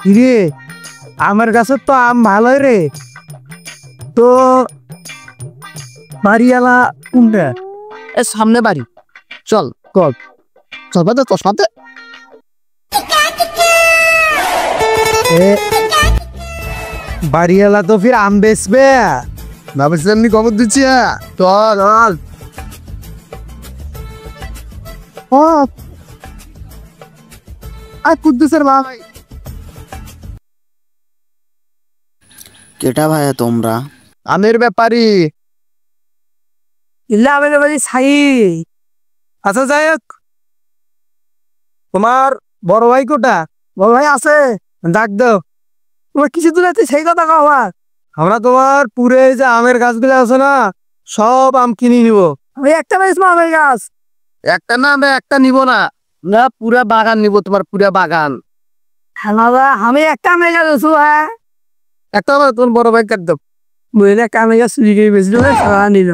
রে আমার কাছে তো আম ভালোই রে। তো বাড়িওয়ালা কোনটা? সামনে বাড়ি, চল কল চল বাদে তোর সাথে। বাড়িওয়ালা তো ফির আম বেচবে না বেশি এমনি খবর দিচ্ছি। চল আর কুদ্দুসের মা। কেটা ভাই তোমরা? আমের ব্যাপারী। ইল্লা আমি বলি ছাই। আচ্ছা যাই হোক, তোমার বড় ভাই কোটা? বড় ভাই আছে, ডাক দাও। তোমার কিছু দূর আছে সেই কথা কও। আমরা তোমার পুরে যে আমের গাছগুলো আছে না, সব আম কিনে নিব। আমি একটা বেচবো আমের গাছ। একটা না, আমি একটা নিব না, না পুরা বাগান নিব, তোমার পুরা বাগান। আমি একটা আমের গাছ আছো। হ্যাঁ একটা তোমার বড় ভাই কাট দাও। বুঝলে একটা আমের গাছ চুরি করে বেচলো সারা নিল।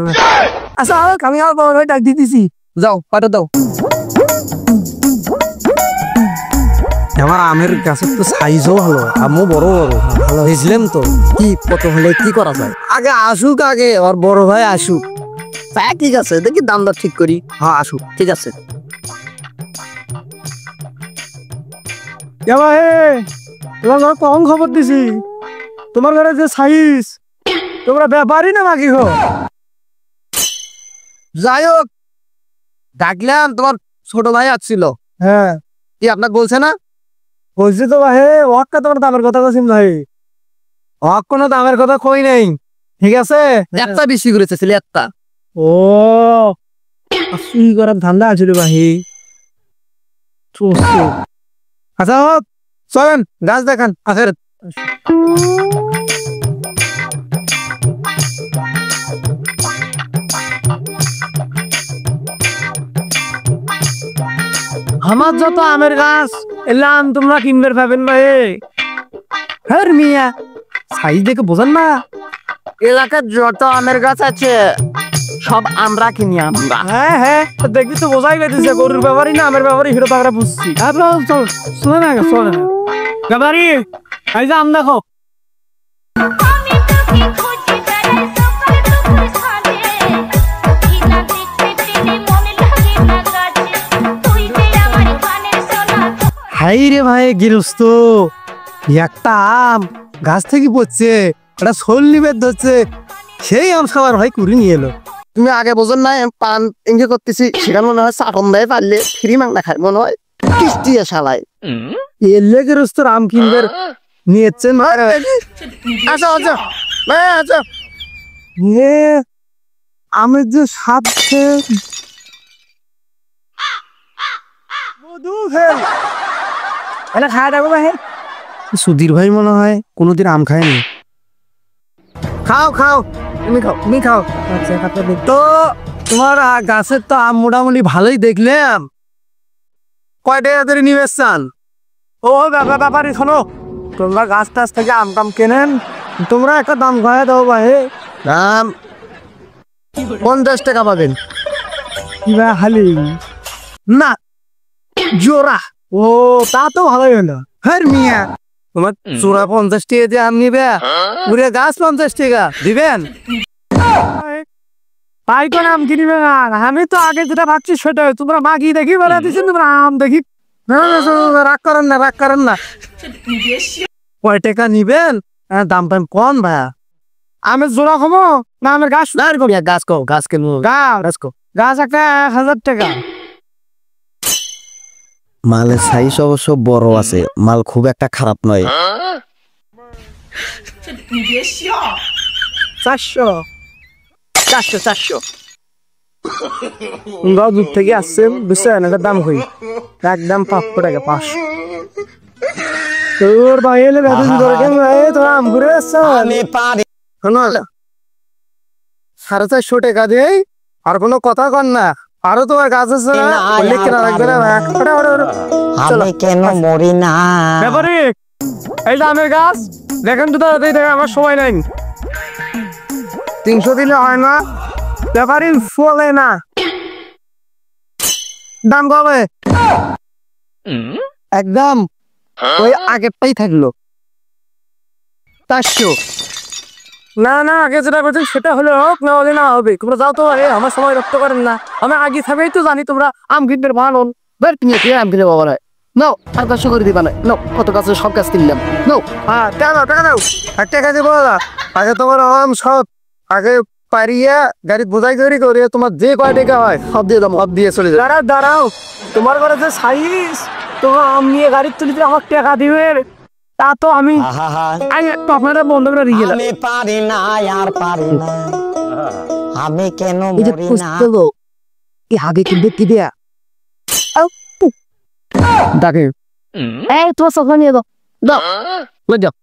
আচ্ছা হোক, আমি আমার বড় ভাই ডাক দিতেছি। যাও পাঠা দাও। আমার আমের গাছের তো সাইজও ভালো, আমও বড় বড় ভালো হয়েছিলাম। তো কি কত হলে কি করা যায়? আগে আসুক, আগে ওর বড় ভাই আসুক। ঠিক আছে, দেখি দাম দর ঠিক করি। হ্যাঁ আসুক। ঠিক আছে। তোমার কম খবর দিছি। তোমার ঘরে যে সাইজ, তোমরা ব্যাপারই না বাকি হো। যাই হোক, ডাকলাম, তোমার ছোট ভাই আসছিল। হ্যাঁ কি আপনাকে বলছে না? বলছি তো ভাই, ওয়াক্কা তোমার দামের কথা বলছি ভাই। ওয়াক কোনো দামের কথা কই নাই, ঠিক আছে? একটা বেশি করেছে ছেলে, একটা। ও চুরি করার ধান্দা আছিল ভাই। আচ্ছা হোক, চলেন গাছ দেখান। আখের আমার যত আমের গাছ এলাম তোমরা কিনবে পাবেন ভাই। হ্যাঁ মিয়া, সাইজ দেখে বোঝেন না? এলাকার যত আমের গাছ আছে সব আমরা কিনি আমরা। হ্যাঁ হ্যাঁ, দেখবি তো বোঝাই গেছে গরুর ব্যাপারই না আমের ব্যাপারই, সেটা তো আমরা বুঝছি। শোনে না শোনে না ব্যাপারই, এই যে আম দেখো। হাই রে ভাই গৃহস্থ, একটা আম গাছ থেকে পড়ছে, একটা শোল নিবে ধরছে, সেই আম সবার ভাই কুড়ি নিয়ে এলো। তুমি আগে বোঝেন না, পান এনজয় করতেছি, সেখানে মনে হয় চাটন দেয়, পারলে ফ্রি মাংনা খায় মনে হয়, কিস্তি শালায়। এলে গৃহস্থর আম কিনবে নিয়েছেন। আচ্ছা আচ্ছা আচ্ছা, আমের যে স্বাদ খাওয়া যাবো ভাই। সুধীর ভাই মনে হয় কোনোদিন আম খায়নি। খাও খাও, তুমি খাও, তুমি খাও। তো তোমার গাছের তো আম মোটামুটি ভালোই দেখলাম। কয়টা ধরে নিয়ে এসছেন? ও ব্যাপারই শোনো, তোমরা গাছ টাছ থেকে আম টাম কেনেন, তোমরা একটা দাম খাওয়া দাও ভাই। দাম 50 টাকা পাবেন। হালি না জোড়া? ও তা তো ভালোই হলো। হ্যাঁ মিয়া, তোমার জোড়া 50 টাকা দিয়ে আম নিবে, পুরে গাছ 50 টাকা দিবেন? তাই কোন আম কিনবে না? আমি তো আগে যেটা ভাবছি সেটা, তোমরা মাগি দেখি বলে দিচ্ছেন, তোমরা আম দেখি। রাগ করেন না, রাগ করেন না। কয় টাকা নিবেন? দাম টাম কম ভাইয়া। আমের জোড়া কমো না আমের গাছ? গাছ কো, গাছ কেন? গাছ গাছ একটা 1000 টাকা। মালের সাইজ অবশ্য বড় আছে, মাল খুব একটা খারাপ নয়। 400 400 দূর থেকে আসছে, বুঝছেন? এটার দাম কই? একদম 500 টাকা, 500। তোর ভাই এলে বেতন করে কেন তোরা আম ঘুরে আসছ? 450 টাকা দেই, আর কোনো কথা কর না। আরো তোমার গাছ আছে না, বললে কেনা লাগবে না। আমি কেন মরি না? ব্যাপারে এই দামের গাছ দেখেন তো তাড়াতাড়ি, দেখে আমার সময় নাই। 300 দিলে হয় না, ব্যাপারে চলে না। দাম কবে? একদম ওই আগেরটাই থাকলো 400। না না আগে যেটা বলছেন সেটা হলে হোক, না হলে না হবে। তোমরা যাও তো, আমার সময় রক্ত করেন না। আমি আগে থাকবেই তো জানি তোমরা আম কিনবে ভালো। বের তুমি কি আম কিনে বাবা হয় নাও 500 করে দিবা না নাও কত গাছের সব গাছ কিনলাম নাও হ্যাঁ টাকা দাও। এক টাকা দিব না। আগে তোমার আম সব আগে পারিয়া গাড়ি বোঝাই করে তোমার যে কয় টাকা হয় সব দিয়ে দাও সব দিয়ে চলে যাও। দাঁড়াও, তোমার ঘরে যে সাইজ, তোমার আম নিয়ে গাড়ির তুলিতে আমার টাকা দিবে, তা তো আমি আপনারা বন্ধ করে দিয়ে গেলাম। আমি পারি না আর পারি না, আমি কেন এই যে মরি না। পুস্তক এই আগে কিনবে কি দেয়া ডাকে, এই তোমার সফা নিয়ে দাও দাও যাও।